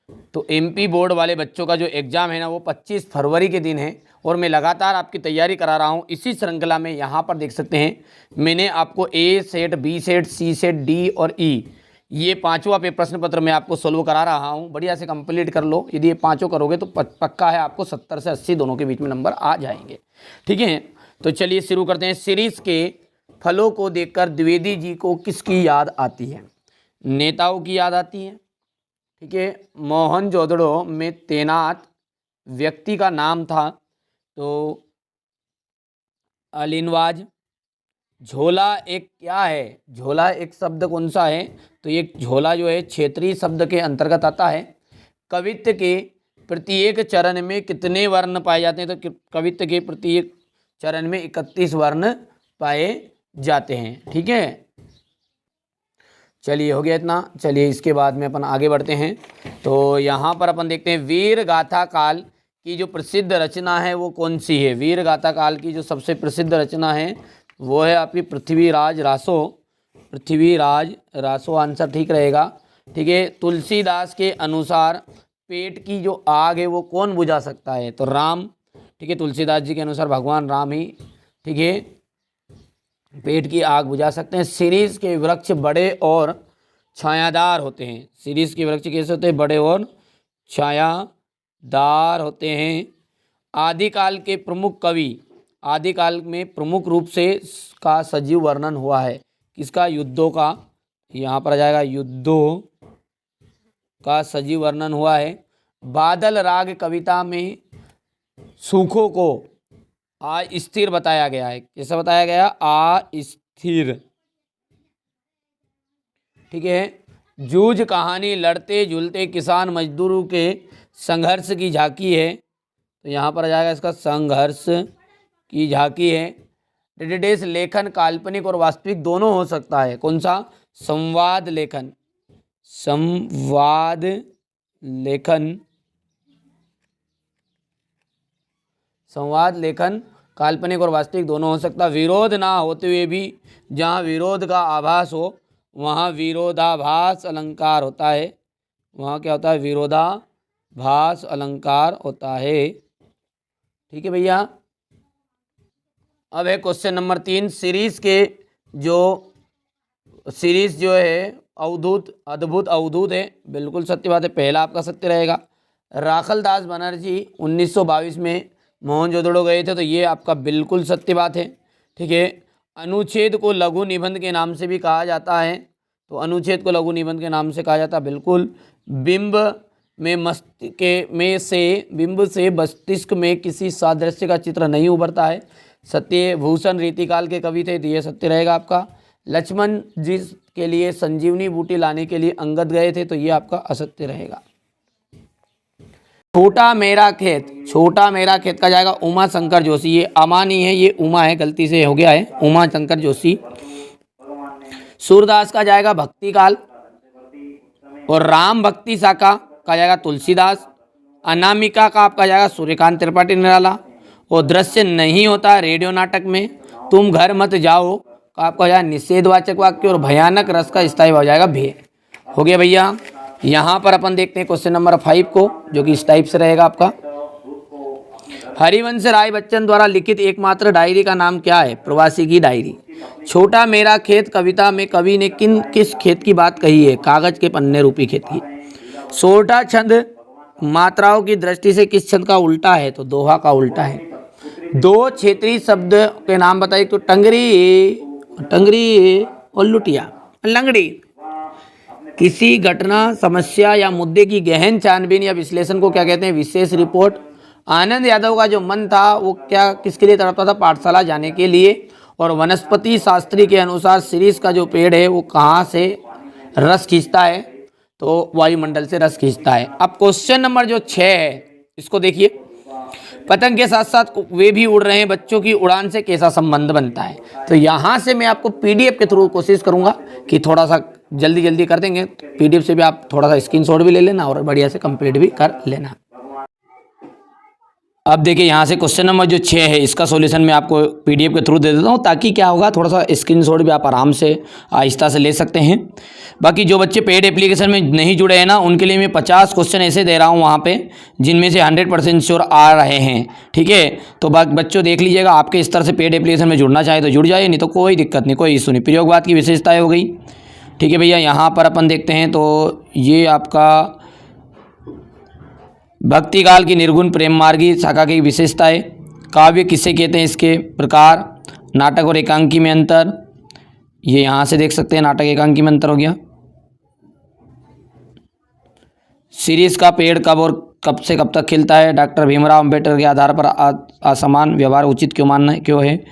तो MP board वाले बच्चों का जो एग्ज़ाम है ना वो 25 फरवरी के दिन है और मैं लगातार आपकी तैयारी करा रहा हूँ। इसी श्रृंखला में यहाँ पर देख सकते हैं मैंने आपको ए सेट, बी सेट, सी सेट, डी और ई ये पांचवा प्रश्न पत्र मैं आपको सोल्व करा रहा हूँ। बढ़िया से कंप्लीट कर लो। यदि ये पांचों करोगे तो पक्का है आपको 70 से 80 दोनों के बीच में नंबर आ जाएंगे। ठीक है, तो चलिए शुरू करते हैं। सीरीज के फलों को देखकर द्विवेदी जी को किसकी याद आती है? नेताओं की याद आती है। ठीक है, मोहनजोदड़ो में तैनात व्यक्ति का नाम था तो अलिनवाज। झोला एक क्या है? झोला एक शब्द कौन सा है? तो ये झोला जो है क्षेत्रीय शब्द के अंतर्गत आता है। कवित्व के प्रत्येक चरण में कितने वर्ण पाए जाते हैं? तो कवित्व के प्रत्येक चरण में 31 वर्ण पाए जाते हैं। ठीक है, चलिए हो गया इतना। चलिए इसके बाद में अपन आगे बढ़ते हैं। तो यहाँ पर अपन देखते हैं वीर गाथा काल की जो प्रसिद्ध रचना है वो कौन सी है? वीर गाथा काल की जो सबसे प्रसिद्ध रचना है वो है आपकी पृथ्वीराज रासो। पृथ्वीराज रासो आंसर ठीक रहेगा। ठीक है, तुलसीदास के अनुसार पेट की जो आग है वो कौन बुझा सकता है? तो राम। ठीक है, तुलसीदास जी के अनुसार भगवान राम ही, ठीक है, पेट की आग बुझा सकते हैं। सीरीज के वृक्ष बड़े और छायादार होते हैं। सीरीज के वृक्ष कैसे होते हैं? बड़े और छायादार होते हैं। आदिकाल के प्रमुख कवि, आदिकाल में प्रमुख रूप से का सजीव वर्णन हुआ है किसका? युद्धों का। यहाँ पर आ जाएगा युद्धों का सजीव वर्णन हुआ है। बादल राग कविता में सूखों को अस्थिर बताया गया है। कैसा बताया गया? अस्थिर। ठीक है, जूझ कहानी लड़ते झूलते किसान मजदूरों के संघर्ष की झांकी है। तो यहाँ पर आ जाएगा इसका संघर्ष की झांकी है। डेडेस लेखन काल्पनिक और वास्तविक दोनों हो सकता है। कौन सा? संवाद लेखन। संवाद लेखन, संवाद लेखन काल्पनिक और वास्तविक दोनों हो सकता है। विरोध ना होते हुए भी जहाँ विरोध का आभास हो वहाँ विरोधाभास अलंकार होता है। वहाँ क्या होता है? विरोधाभास अलंकार होता है। ठीक है भैया। अब है क्वेश्चन नंबर 3। सीरीज जो है अद्भुत अवधूत है। बिल्कुल सत्य बात है, पहला आपका सत्य रहेगा। राखलदास बनर्जी 1922 में मोहनजोदड़ो गए थे, तो ये आपका बिल्कुल सत्य बात है। ठीक है, अनुच्छेद को लघु निबंध के नाम से भी कहा जाता है। तो अनुच्छेद को लघु निबंध के नाम से कहा जाता है बिल्कुल। बिंब से मस्तिष्क में किसी सादृश्य का चित्र नहीं उभरता है। सत्य। भूषण रीतिकाल के कवि थे, तो ये सत्य रहेगा आपका। लक्ष्मण जी के लिए संजीवनी बूटी लाने के लिए अंगद गए थे, तो ये आपका असत्य रहेगा। छोटा मेरा खेत, छोटा मेरा खेत का जाएगा उमा शंकर जोशी। ये अमा नहीं है, ये उमा है, गलती से हो गया है, उमा शंकर जोशी। सूरदास का जाएगा भक्ति काल और राम भक्ति शाखा का जाएगा तुलसीदास। अनामिका का आपका जाएगा सूर्यकांत त्रिपाठी निराला। और दृश्य नहीं होता रेडियो नाटक में तुम घर मत जाओ का आपका जाएगा निषेधवाचक वाक्य। और भयानक रस का स्थायी हो जाएगा भे। हो गया भैया। यहाँ पर अपन देखते हैं क्वेश्चन नंबर 5 को, जो कि इस टाइप से रहेगा आपका। हरिवंश राय बच्चन द्वारा लिखित एकमात्र डायरी का नाम क्या है? प्रवासी की डायरी। छोटा मेरा खेत कविता में कवि ने किस खेत की बात कही है? कागज के पन्ने रूपी खेत की। सोरठा छंद मात्राओं की दृष्टि से किस छंद का उल्टा है? तो दोहा का उल्टा है। दो क्षेत्रीय शब्द के नाम बताइए। तो टंगरी और लुटिया, लंगड़ी। किसी घटना, समस्या या मुद्दे की गहन छानबीन या विश्लेषण को क्या कहते हैं? विशेष रिपोर्ट। आनंद यादव का जो मन था वो क्या किसके लिए तड़पता था? पाठशाला जाने के लिए। और वनस्पति शास्त्री के अनुसार शिरीष का जो पेड़ है वो कहाँ से रस खींचता है? तो वायुमंडल से रस खींचता है। अब क्वेश्चन नंबर जो 6 है इसको देखिए। पतंग के साथ साथ वे भी उड़ रहे हैं, बच्चों की उड़ान से कैसा संबंध बनता है? तो यहाँ से मैं आपको पीडीएफ के थ्रू कोशिश करूँगा कि थोड़ा सा जल्दी कर देंगे। पीडीएफ से भी आप थोड़ा सा स्क्रीनशॉट भी ले लेना और बढ़िया से कंप्लीट भी कर लेना। अब देखिए यहाँ से क्वेश्चन नंबर जो 6 है इसका सॉल्यूशन मैं आपको पीडीएफ के थ्रू दे देता हूँ, ताकि क्या होगा, थोड़ा सा स्क्रीनशॉट भी आप आराम से आहिस्ता से ले सकते हैं। बाकी जो बच्चे पेड एप्लीकेशन में नहीं जुड़े हैं ना, उनके लिए मैं 50 क्वेश्चन ऐसे दे रहा हूँ वहाँ पे, जिनमें से 100% श्योर आ रहे हैं। ठीक है, तो बच्चों देख लीजिएगा, आपके स्तर से पेड एप्लीकेशन में जुड़ना चाहे तो जुड़ जाइए, नहीं तो कोई दिक्कत नहीं, कोई इशू नहीं। प्रयोगवाद की विशेषताएँ हो गई। ठीक है भैया, यहाँ पर अपन देखते हैं तो ये आपका भक्तिकाल की निर्गुण प्रेम मार्गी शाखा की विशेषताएं, काव्य किसे कहते हैं, इसके प्रकार, नाटक और एकांकी में अंतर, ये यहाँ से देख सकते हैं, नाटक एकांकी में अंतर हो गया। सीरीज का पेड़ कब और कब से कब तक खिलता है, डॉक्टर भीमराव अंबेडकर के आधार पर असमान व्यवहार उचित क्यों मानना है, क्यों है,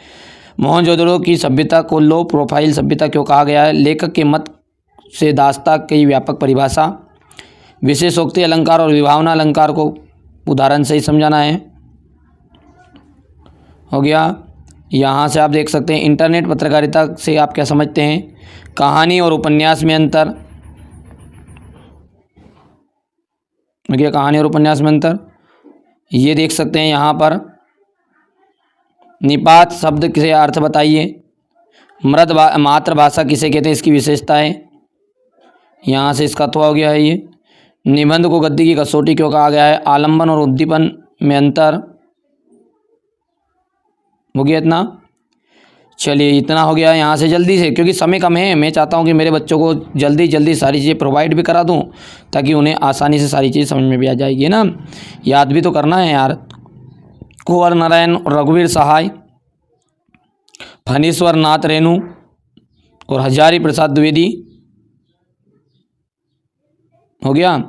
मोहनजोदड़ो की सभ्यता को लो प्रोफाइल सभ्यता क्यों कहा गया है, लेखक के मत से दास्ता की व्यापक परिभाषा, विशेषोक्ति अलंकार और विभावना अलंकार को उदाहरण से ही समझाना है, हो गया। यहाँ से आप देख सकते हैं इंटरनेट पत्रकारिता से आप क्या समझते हैं, कहानी और उपन्यास में अंतर, हो गया, कहानी और उपन्यास में अंतर। ये देख सकते हैं यहाँ पर निपात शब्द के अर्थ बताइए, मातृभाषा किसे कहते हैं, इसकी विशेषताएं, यहाँ से इसका अथवा हो गया है। ये निबंध को गद्य की कसौटी क्यों कहा गया है, आलंबन और उद्दीपन में अंतर, हो गया इतना। चलिए इतना हो गया यहाँ से, जल्दी से, क्योंकि समय कम है, मैं चाहता हूँ कि मेरे बच्चों को जल्दी जल्दी सारी चीज़ें प्रोवाइड भी करा दूँ, ताकि उन्हें आसानी से सारी चीज़ समझ में भी आ जाएगी ना, याद भी तो करना है यार। कुंवर नारायण रघुवीर सहाय, फणीश्वर नाथ रेणु और हजारी प्रसाद द्विवेदी, हो गया।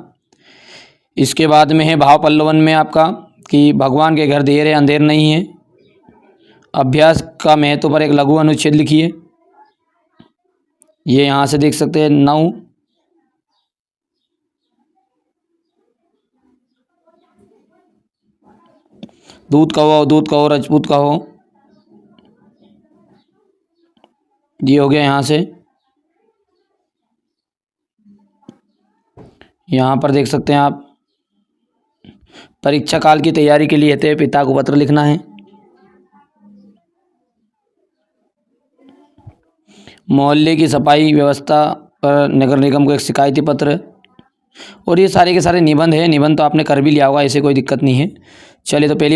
इसके बाद में है भाव पल्लवन में आपका कि भगवान के घर देर है अंधेर नहीं है, अभ्यास का महत्व पर एक लघु अनुच्छेद लिखिए, ये यहाँ से देख सकते हैं 9। दूध कहो राजपूत कहो, ये हो गया। यहाँ से यहाँ पर देख सकते हैं आप, परीक्षा काल की तैयारी के लिए थे पिता को पत्र लिखना है, मोहल्ले की सफाई व्यवस्था पर नगर निगम को एक शिकायती पत्र, और ये सारे के सारे निबंध है। निबंध तो आपने कर भी लिया होगा, ऐसे कोई दिक्कत नहीं है। चलिए तो पहली